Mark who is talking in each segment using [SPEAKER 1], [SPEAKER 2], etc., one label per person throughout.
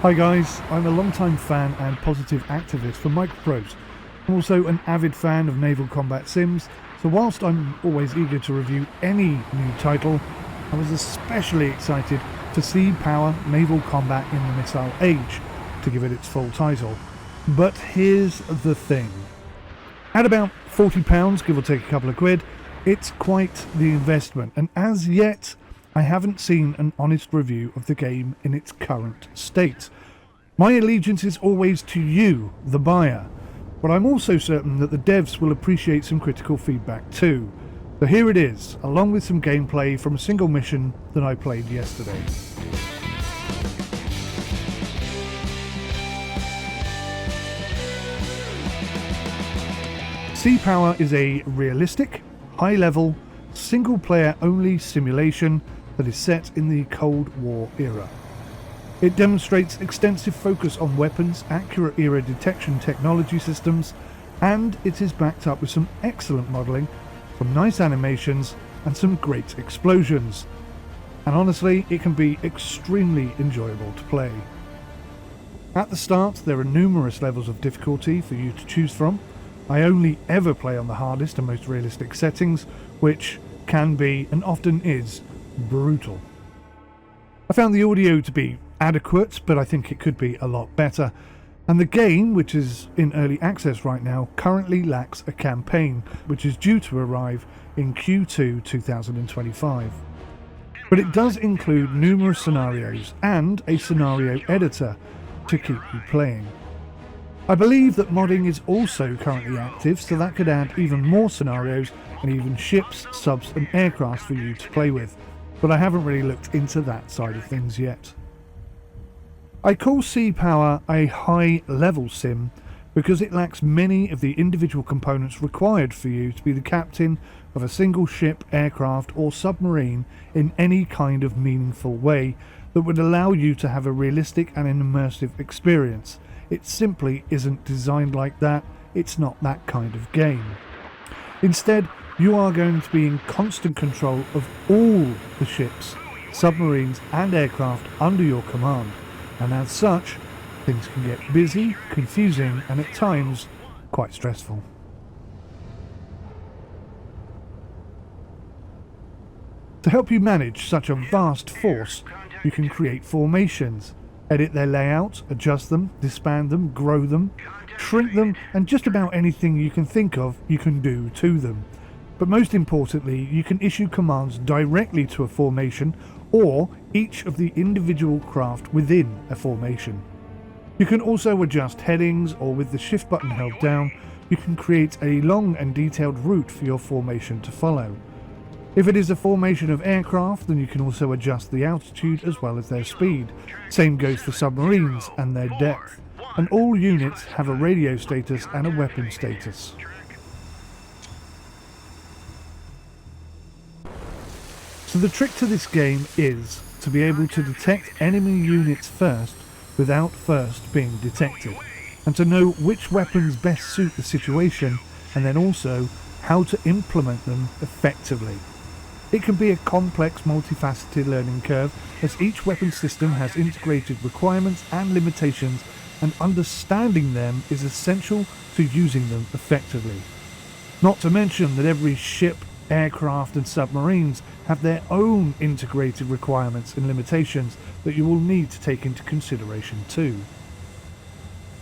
[SPEAKER 1] Hi guys, I'm a long-time fan and positive activist for Microprose. I'm also an avid fan of naval combat sims, so whilst I'm always eager to review any new title, I was especially excited for Sea Power Naval Combat in the Missile Age, to give it its full title. But here's the thing. At about £40, give or take a couple of quid, it's quite the investment, and as yet I haven't seen an honest review of the game in its current state. My allegiance is always to you, the buyer, but I'm also certain that the devs will appreciate some critical feedback too. So here it is, along with some gameplay from a single mission that I played yesterday. Sea Power is a realistic, high-level, single-player only simulation that is set in the Cold War era. It demonstrates extensive focus on weapons, accurate era detection technology systems, and it is backed up with some excellent modelling, some nice animations, and some great explosions. And honestly, it can be extremely enjoyable to play. At the start, there are numerous levels of difficulty for you to choose from. I only ever play on the hardest and most realistic settings, which can be, and often is, brutal. I found the audio to be adequate, but I think it could be a lot better. And the game, which is in early access right now, currently lacks a campaign, which is due to arrive in Q2 2025. But it does include numerous scenarios and a scenario editor to keep you playing. I believe that modding is also currently active, so that could add even more scenarios and even ships, subs and aircraft for you to play with, but I haven't really looked into that side of things yet. I call Sea Power a high-level sim because it lacks many of the individual components required for you to be the captain of a single ship, aircraft or submarine in any kind of meaningful way that would allow you to have a realistic and an immersive experience. It simply isn't designed like that. It's not that kind of game. Instead, you are going to be in constant control of all the ships, submarines and aircraft under your command, and as such, things can get busy, confusing and at times quite stressful. To help you manage such a vast force, you can create formations, edit their layout, adjust them, disband them, grow them, shrink them, and just about anything you can think of you can do to them. But most importantly, you can issue commands directly to a formation or each of the individual craft within a formation. You can also adjust headings, or with the shift button held down, you can create a long and detailed route for your formation to follow. If it is a formation of aircraft, then you can also adjust the altitude as well as their speed. Same goes for submarines and their depth. And all units have a radio status and a weapon status. So the trick to this game is to be able to detect enemy units first without first being detected, and to know which weapons best suit the situation, and then also how to implement them effectively. It can be a complex, multifaceted learning curve, as each weapon system has integrated requirements and limitations, and understanding them is essential to using them effectively. Not to mention that every ship, aircraft and submarines have their own integrated requirements and limitations that you will need to take into consideration too.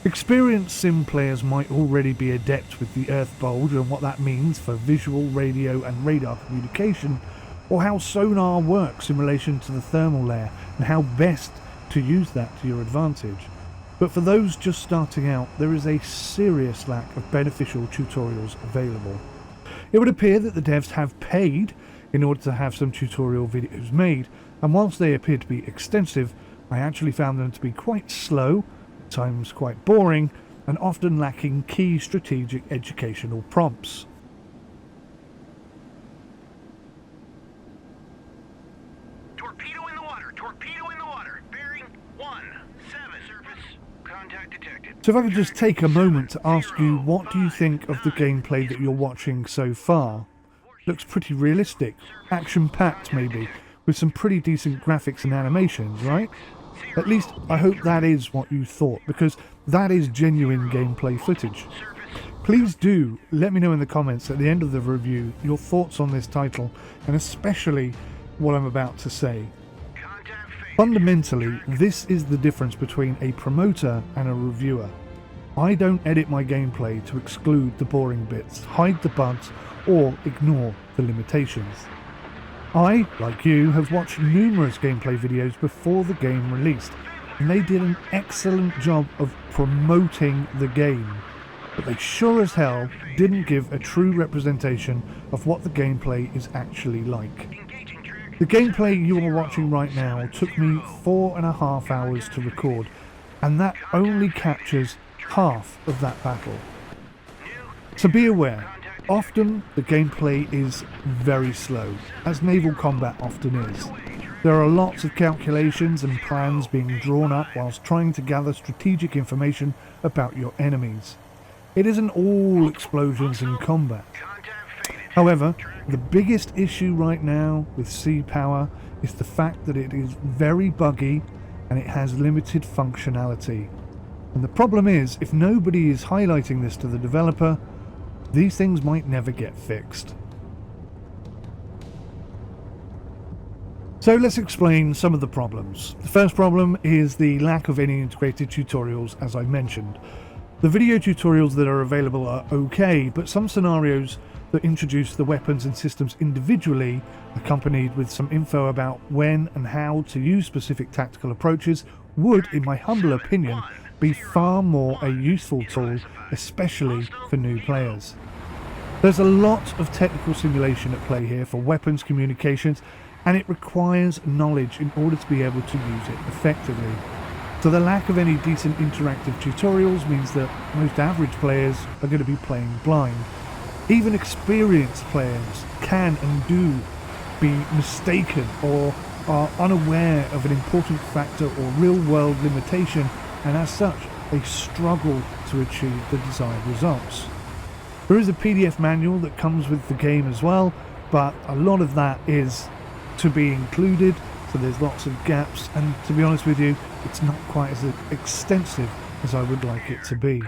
[SPEAKER 1] Experienced sim players might already be adept with the Earth bulge and what that means for visual, radio and radar communication, or how sonar works in relation to the thermal layer and how best to use that to your advantage. But for those just starting out, there is a serious lack of beneficial tutorials available. It would appear that the devs have paid in order to have some tutorial videos made, and whilst they appear to be extensive, I actually found them to be quite slow, at times quite boring, and often lacking key strategic educational prompts.
[SPEAKER 2] Torpedo in the water! Torpedo in the water! Bearing 17, surface. Contact detected.
[SPEAKER 1] So if I could just take a moment to ask you, what do you think of the gameplay that you're watching so far? Looks pretty realistic, action-packed maybe, with some pretty decent graphics and animations, right? At least I hope that is what you thought, because that is genuine gameplay footage. Please do let me know in the comments at the end of the review your thoughts on this title, and especially what I'm about to say. Fundamentally, this is the difference between a promoter and a reviewer. I don't edit my gameplay to exclude the boring bits, hide the bugs, or ignore the limitations. I, like you, have watched numerous gameplay videos before the game released, and they did an excellent job of promoting the game, but they sure as hell didn't give a true representation of what the gameplay is actually like. The gameplay you are watching right now took me 4.5 hours to record, and that only captures half of that battle. So be aware, often the gameplay is very slow, as naval combat often is. There are lots of calculations and plans being drawn up whilst trying to gather strategic information about your enemies. It isn't all explosions and combat. However, the biggest issue right now with Sea Power is the fact that it is very buggy and it has limited functionality. And the problem is, if nobody is highlighting this to the developer, these things might never get fixed. So let's explain some of the problems. The first problem is the lack of any integrated tutorials, as I mentioned. The video tutorials that are available are okay, but some scenarios that introduce the weapons and systems individually, accompanied with some info about when and how to use specific tactical approaches, would, in my humble opinion, be far more a useful tool, especially for new players. There's a lot of technical simulation at play here for weapons communications, and it requires knowledge in order to be able to use it effectively. So the lack of any decent interactive tutorials means that most average players are going to be playing blind. Even experienced players can and do be mistaken or are unaware of an important factor or real-world limitation, and as such they struggle to achieve the desired results. There is a PDF manual that comes with the game as well, but a lot of that is to be included, so there's lots of gaps, and to be honest with you, it's not quite as extensive as I would like it to be.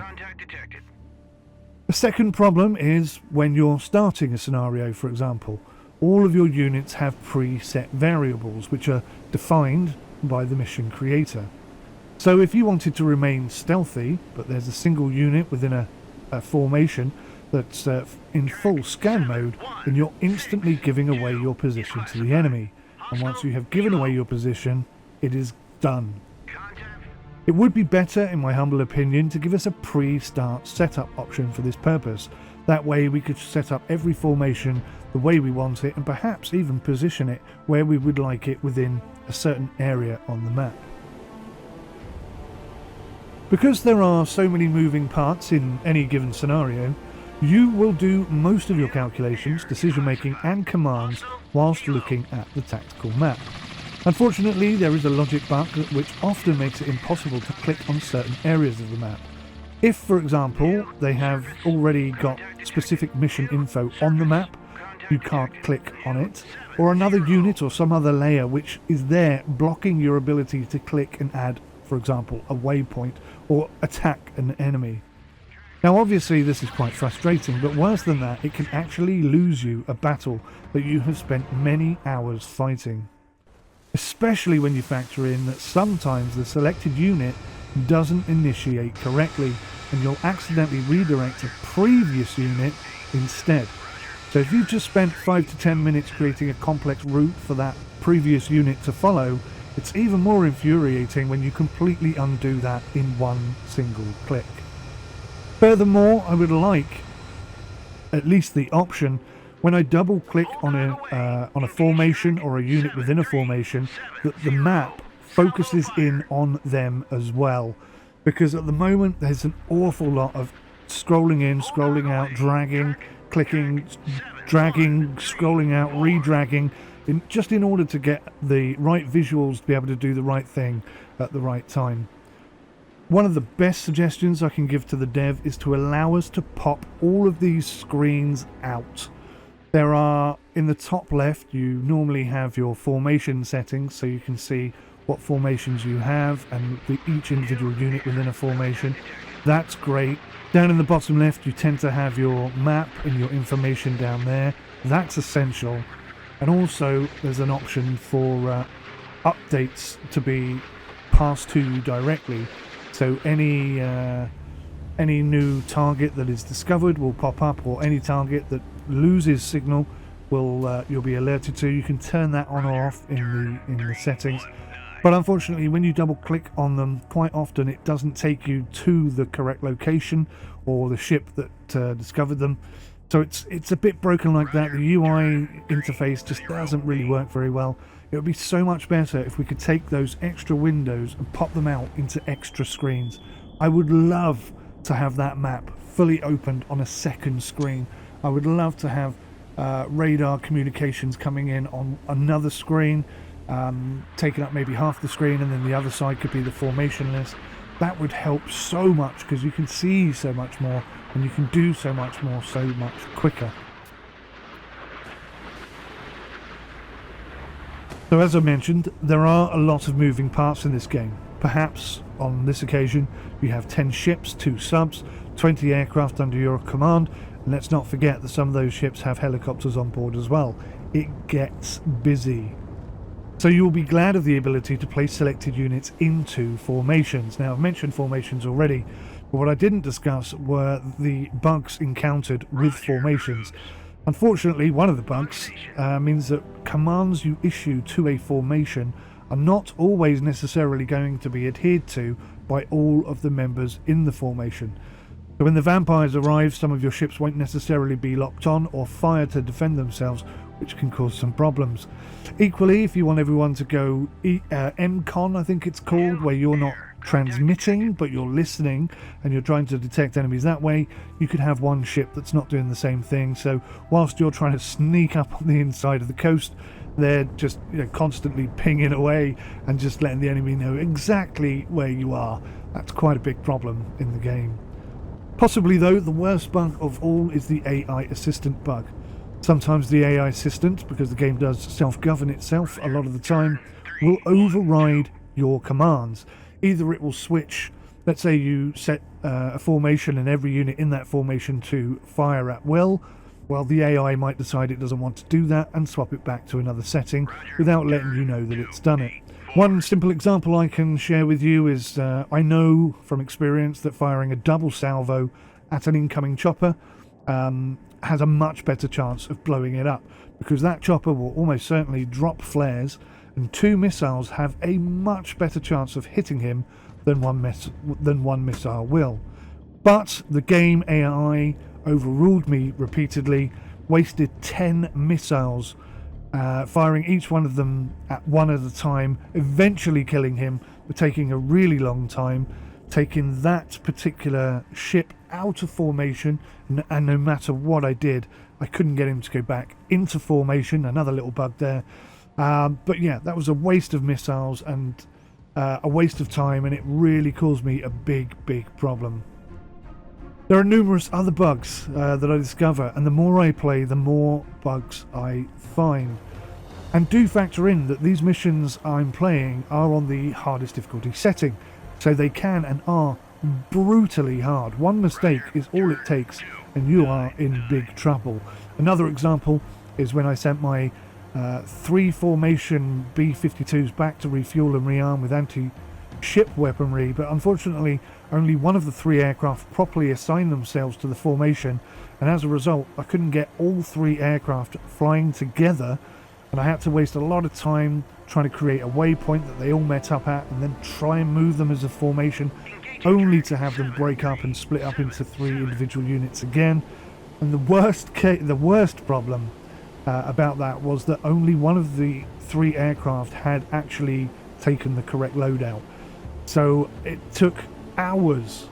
[SPEAKER 1] The second problem is when you're starting a scenario, for example. All of your units have preset variables which are defined by the mission creator. So if you wanted to remain stealthy, but there's a single unit within a formation that's in full scan mode, then you're instantly giving away your position to the enemy. And once you have given away your position, it is done. It would be better, in my humble opinion, to give us a pre-start setup option for this purpose. That way we could set up every formation the way we want it, and perhaps even position it where we would like it within a certain area on the map. Because there are so many moving parts in any given scenario, you will do most of your calculations, decision making and commands whilst looking at the tactical map. Unfortunately, there is a logic bug which often makes it impossible to click on certain areas of the map. If, for example, they have already got specific mission info on the map, you can't click on it, or another unit or some other layer which is there blocking your ability to click and add, for example, a waypoint or attack an enemy. Now obviously this is quite frustrating, but worse than that, it can actually lose you a battle that you have spent many hours fighting. Especially when you factor in that sometimes the selected unit doesn't initiate correctly and you'll accidentally redirect a previous unit instead. So if you've just spent 5 to 10 minutes creating a complex route for that previous unit to follow, it's even more infuriating when you completely undo that in one single click. Furthermore, I would like at least the option when I double click on a formation or a unit within a formation that the map focuses in on them as well, because at the moment there's an awful lot of scrolling in, scrolling out, dragging, clicking, dragging, scrolling out, re-dragging, just in order to get the right visuals to be able to do the right thing at the right time. One of the best suggestions I can give to the dev is to allow us to pop all of these screens out. There are, in the top left, you normally have your formation settings, so you can see what formations you have and each individual unit within a formation. That's great. Down in the bottom left, you tend to have your map and your information down there. That's essential. And also, there's an option for updates to be passed to you directly. So any new target that is discovered will pop up, or any target that loses signal will you'll be alerted to. You can turn that on or off in the settings. But unfortunately, when you double click on them, quite often it doesn't take you to the correct location or the ship that discovered them. So it's a bit broken like that. The UI interface just doesn't really work very well. It would be so much better if we could take those extra windows and pop them out into extra screens. I would love to have that map fully opened on a second screen. I would love to have radar communications coming in on another screen, taking up maybe half the screen, and then the other side could be the formation list. That would help so much, because you can see so much more and you can do so much more so much quicker. So as I mentioned, there are a lot of moving parts in this game. Perhaps on this occasion you have 10 ships, 2 subs, 20 aircraft under your command, and let's not forget that some of those ships have helicopters on board as well. It gets busy. So you will be glad of the ability to place selected units into formations. Now, I've mentioned formations already, but what I didn't discuss were the bugs encountered with formations. Unfortunately, one of the bugs means that commands you issue to a formation are not always necessarily going to be adhered to by all of the members in the formation. So when the vampires arrive, some of your ships won't necessarily be locked on or fire to defend themselves, which can cause some problems. Equally, if you want everyone to go MCON, I think it's called, where you're not transmitting but you're listening and you're trying to detect enemies that way, you could have one ship that's not doing the same thing. So whilst you're trying to sneak up on the inside of the coast, they're just constantly pinging away and just letting the enemy know exactly where you are. That's quite a big problem in the game. Possibly though, the worst bug of all is the AI assistant bug. Sometimes the AI assistant, because the game does self-govern itself a lot of the time, will override your commands. Either it will switch, let's say you set a formation and every unit in that formation to fire at will, well, the AI might decide it doesn't want to do that and swap it back to another setting without letting you know that it's done it. One simple example I can share with you is I know from experience that firing a double salvo at an incoming chopper has a much better chance of blowing it up, because that chopper will almost certainly drop flares, and 2 missiles have a much better chance of hitting him than one missile will. But the game AI overruled me repeatedly, wasted 10 missiles, firing each one of them at one at a time, eventually killing him, but taking a really long time, taking that particular ship out of formation, and no matter what I did, I couldn't get him to go back into formation. Another little bug there. But yeah, that was a waste of missiles and a waste of time, and it really caused me a big problem. There are numerous other bugs that I discover, and the more I play, the more bugs I find. And do factor in that these missions I'm playing are on the hardest difficulty setting, so they can and are brutally hard. One mistake is all it takes and you are in big trouble. Another example is when I sent my 3 formation B-52s back to refuel and rearm with anti-ship weaponry, but unfortunately only one of the 3 aircraft properly assigned themselves to the formation, and as a result I couldn't get all 3 aircraft flying together, and I had to waste a lot of time trying to create a waypoint that they all met up at and then try and move them as a formation, only to have them break up and split up into 3 individual units again. And the worst problem about that was that only one of the 3 aircraft had actually taken the correct loadout. So it took hours,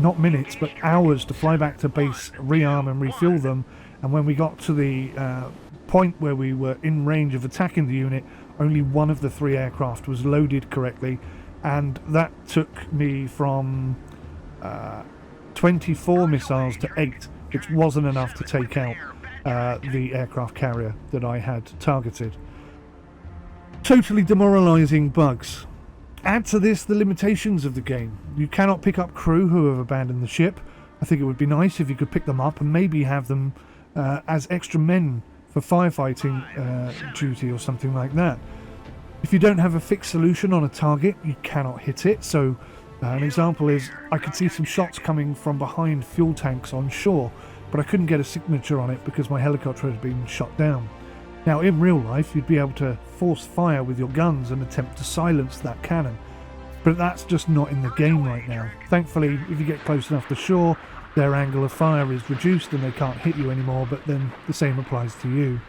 [SPEAKER 1] not minutes, but hours to fly back to base, rearm and refuel them. And when we got to the point where we were in range of attacking the unit, only one of the 3 aircraft was loaded correctly, and that took me from 24 missiles to 8, which wasn't enough to take out the aircraft carrier that I had targeted. Totally demoralizing bugs. Add to this the limitations of the game. You cannot pick up crew who have abandoned the ship. I think it would be nice if you could pick them up and maybe have them as extra men for firefighting duty or something like that. If you don't have a fixed solution on a target, you cannot hit it. So an example is I could see some shots coming from behind fuel tanks on shore, but I couldn't get a signature on it because my helicopter had been shot down. Now in real life you'd be able to force fire with your guns and attempt to silence that cannon, but that's just not in the game right now. Thankfully, if you get close enough to shore, their angle of fire is reduced and they can't hit you anymore, but then the same applies to you.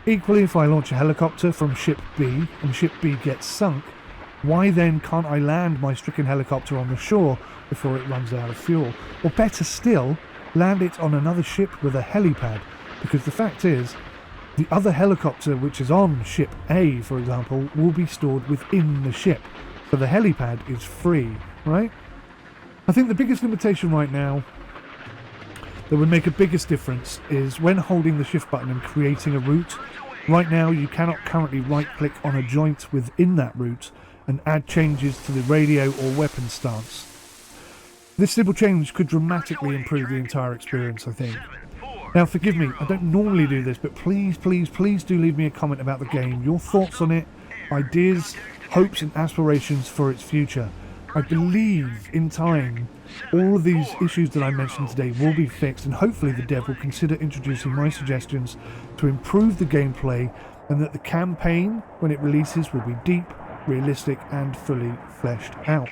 [SPEAKER 1] Equally, if I launch a helicopter from ship B and ship B gets sunk, why then can't I land my stricken helicopter on the shore before it runs out of fuel? Or better still, land it on another ship with a helipad, because the fact is, the other helicopter which is on ship A, for example, will be stored within the ship, so the helipad is free, right? I think the biggest limitation right now that would make a biggest difference is when holding the shift button and creating a route. Right now you cannot currently right click on a joint within that route and add changes to the radio or weapon stance. This simple change could dramatically improve the entire experience, I think. Now forgive me, I don't normally do this, but please do leave me a comment about the game, your thoughts on it, ideas, hopes and aspirations for its future. I believe in time all of these issues that I mentioned today will be fixed, and hopefully the dev will consider introducing my suggestions to improve the gameplay, and that the campaign, when it releases, will be deep, realistic and fully fleshed out.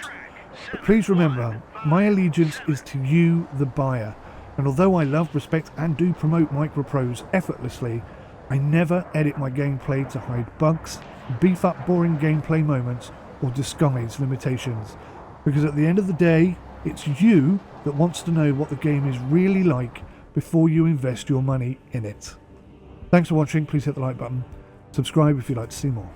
[SPEAKER 1] But please remember, my allegiance is to you, the buyer, and although I love, respect and do promote Microprose effortlessly, I never edit my gameplay to hide bugs, beef up boring gameplay moments or disguise limitations, because at the end of the day, it's you that wants to know what the game is really like before you invest your money in it. Thanks for watching, please hit the like button, subscribe if you'd like to see more.